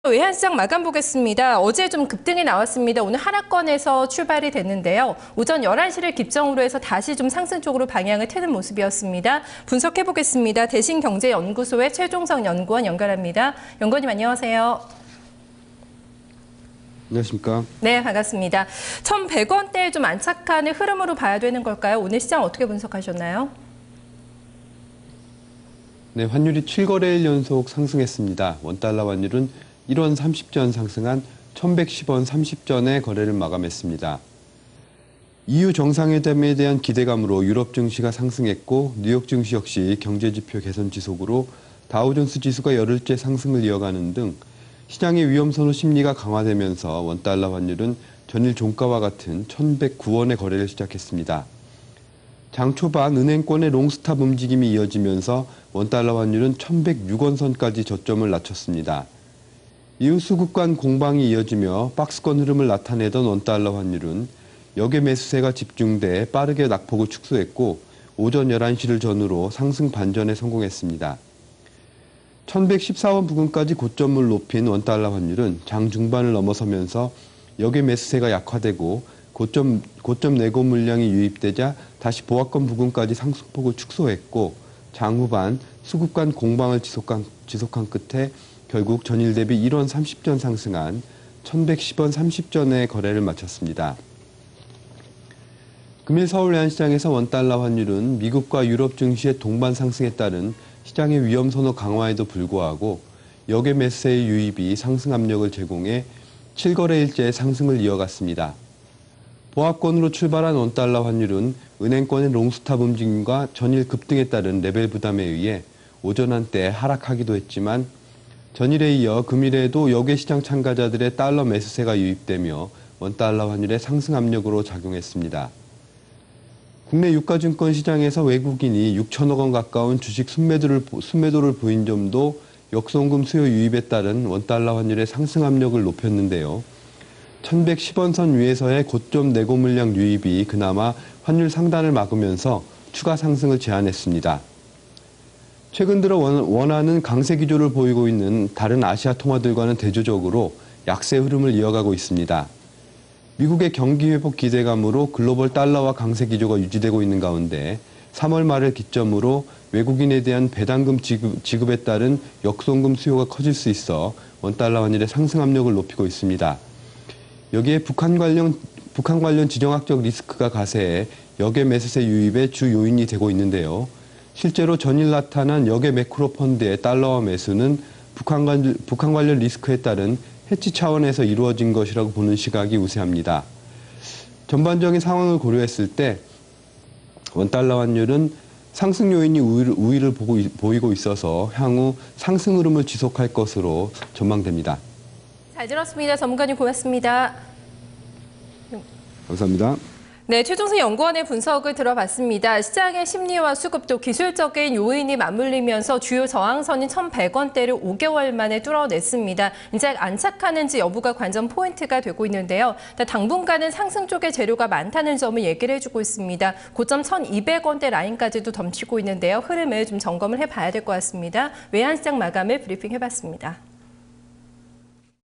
외환시장 마감 보겠습니다. 어제 좀 급등이 나왔습니다. 오늘 하락권에서 출발이 됐는데요. 오전 11시를 기점으로 해서 다시 좀 상승 쪽으로 방향을 트는 모습이었습니다. 분석해 보겠습니다. 대신경제연구소의 최종석 연구원 연결합니다. 연구원님 안녕하세요. 안녕하십니까? 네, 반갑습니다. 1,100원대에 좀 안착하는 흐름으로 봐야 되는 걸까요? 오늘 시장 어떻게 분석하셨나요? 네, 환율이 7거래일 연속 상승했습니다. 원달러 환율은 1원 30전 상승한 1,110원 30전에 거래를 마감했습니다. EU 정상회담에 대한 기대감으로 유럽 증시가 상승했고 뉴욕 증시 역시 경제지표 개선 지속으로 다우존스 지수가 열흘째 상승을 이어가는 등 시장의 위험선호 심리가 강화되면서 원달러 환율은 전일 종가와 같은 1,109원에 거래를 시작했습니다. 장 초반 은행권의 롱스탑 움직임이 이어지면서 원달러 환율은 1,106원 선까지 저점을 낮췄습니다. 이후 수급 간 공방이 이어지며 박스권 흐름을 나타내던 원달러 환율은 역의 매수세가 집중돼 빠르게 낙폭을 축소했고 오전 11시를 전후로 상승 반전에 성공했습니다. 1,114원 부근까지 고점을 높인 원달러 환율은 장 중반을 넘어서면서 역의 매수세가 약화되고 고점 내고 물량이 유입되자 다시 보합권 부근까지 상승폭을 축소했고 장 후반 수급 간 공방을 지속한 끝에 결국 전일 대비 1원 30전 상승한 1,110원 30전에 거래를 마쳤습니다. 금일 서울 외환시장에서 원달러 환율은 미국과 유럽 증시의 동반 상승에 따른 시장의 위험 선호 강화에도 불구하고 역의 매수세의 유입이 상승 압력을 제공해 7거래일째 상승을 이어갔습니다. 보합권으로 출발한 원달러 환율은 은행권의 롱스탑 움직임과 전일 급등에 따른 레벨 부담에 의해 오전 한때 하락하기도 했지만 전일에 이어 금일에도 역의 시장 참가자들의 달러 매수세가 유입되며 원달러 환율의 상승 압력으로 작용했습니다. 국내 유가증권 시장에서 외국인이 6천억 원 가까운 주식 순매도를 보인 점도 역송금 수요 유입에 따른 원달러 환율의 상승 압력을 높였는데요. 1,110원 선 위에서의 고점 내고 물량 유입이 그나마 환율 상단을 막으면서 추가 상승을 제한했습니다. 최근 들어 원화는 강세 기조를 보이고 있는 다른 아시아 통화들과는 대조적으로 약세 흐름을 이어가고 있습니다. 미국의 경기 회복 기대감으로 글로벌 달러화 강세 기조가 유지되고 있는 가운데 3월 말을 기점으로 외국인에 대한 배당금 지급에 따른 역송금 수요가 커질 수 있어 원달러 환율의 상승 압력을 높이고 있습니다. 여기에 북한 관련 지정학적 리스크가 가세해 역의 매수세 유입의 주 요인이 되고 있는데요. 실제로 전일 나타난 역의 매크로 펀드의 달러화 매수는 북한 관련 리스크에 따른 해치 차원에서 이루어진 것이라고 보는 시각이 우세합니다. 전반적인 상황을 고려했을 때 원달러 환율은 상승 요인이 우위를 보이고 있어서 향후 상승 흐름을 지속할 것으로 전망됩니다. 잘 들었습니다. 전문가님 고맙습니다. 감사합니다. 네, 최종석 연구원의 분석을 들어봤습니다. 시장의 심리와 수급 또 기술적인 요인이 맞물리면서 주요 저항선인 1,100원대를 5개월 만에 뚫어냈습니다. 이제 안착하는지 여부가 관전 포인트가 되고 있는데요. 당분간은 상승 쪽의 재료가 많다는 점을 얘기를 해주고 있습니다. 고점 1,200원대 라인까지도 덤치고 있는데요. 흐름을 좀 점검을 해봐야 될 것 같습니다. 외환시장 마감을 브리핑해봤습니다.